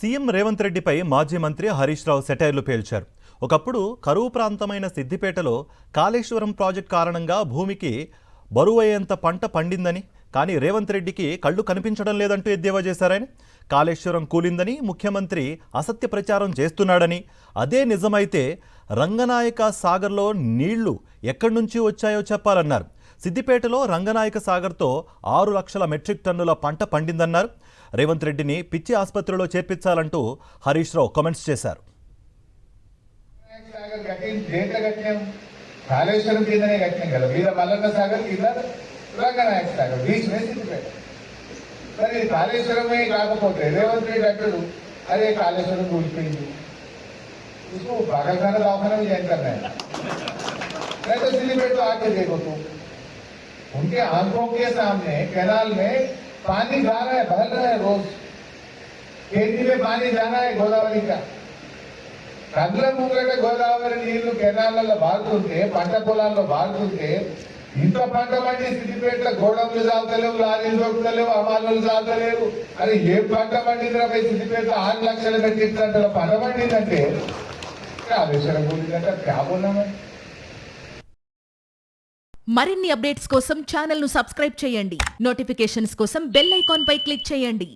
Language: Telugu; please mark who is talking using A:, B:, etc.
A: సీఎం రేవంత్ రెడ్డిపై మాజీ మంత్రి హరీష్ రావు సెటైర్లు పేల్చారు. ఒకప్పుడు కరువు ప్రాంతమైన సిద్దిపేటలో కాళేశ్వరం ప్రాజెక్ట్ కారణంగా భూమికి బరువయ్యేంత పంట పండిందని, కానీ రేవంత్ రెడ్డికి కళ్ళు కనిపించడం లేదంటూ ఎద్దేవా చేశారని, కాళేశ్వరం కూలిందని ముఖ్యమంత్రి అసత్య ప్రచారం చేస్తున్నాడని, అదే నిజమైతే రంగనాయక సాగర్లో నీళ్లు ఎక్కడి నుంచి వచ్చాయో చెప్పాలన్నారు. సిద్దిపేటలో రంగనాయక సాగర్తో 6 లక్షల మెట్రిక్ టన్నుల పంట పండిందన్నారు. రేవంత్ రెడ్డిని పిచ్చి ఆసుపత్రిలో చేర్పించాలంటూ హరీష్ రావు కామెంట్స్ చేశారు.
B: कालेश्वरम కిందనే కట్టినాం కదా, మీద మల్లన్న సాగర్ కింద రంగనాయక సాగర్ బీచ్ में సిద్దిపేట. మరి కాళేశ్వరమే కాకపోతే రేవంత్ రెడ్డి అంటాడు అరే కాళేశ్వరం కూలిపోయింది, उसको पागलखाना दवाखाना में ज्वाइन करना है, नहीं तो सिद्दिपेट तो आके देखो तुम, उनके आंखों के सामने कैनाल में पानी जा रहा है, बह रहा है, रोज खेती में पानी जाना है गोदावरी का. కండ్ల ముంగట గోదావరి నీళ్లు కెనాలలో బారుతుంటే, పంట పొలాల్లో బారుతుంటే, ఇంత పంట పండి సిద్దిపేటలో గోడౌన్లు చాలతలేవు, లారీలు దొరుకుతలేవు, అమాలు చాలతలేవు. అది ఏ పంట పండిందిరాపై సిద్దిపేటలో 6 లక్షల మెట్రిక్ టన్నుల పంట పండిందంటే కాళేశ్వరం కూలిందంటే క్యాబున్నామే.
C: మరిన్ని అప్డేట్స్ కోసం ఛానల్ ను సబ్స్క్రైబ్ చేయండి. నోటిఫికేషన్స్ కోసం బెల్ ఐకాన్ పై క్లిక్ చేయండి.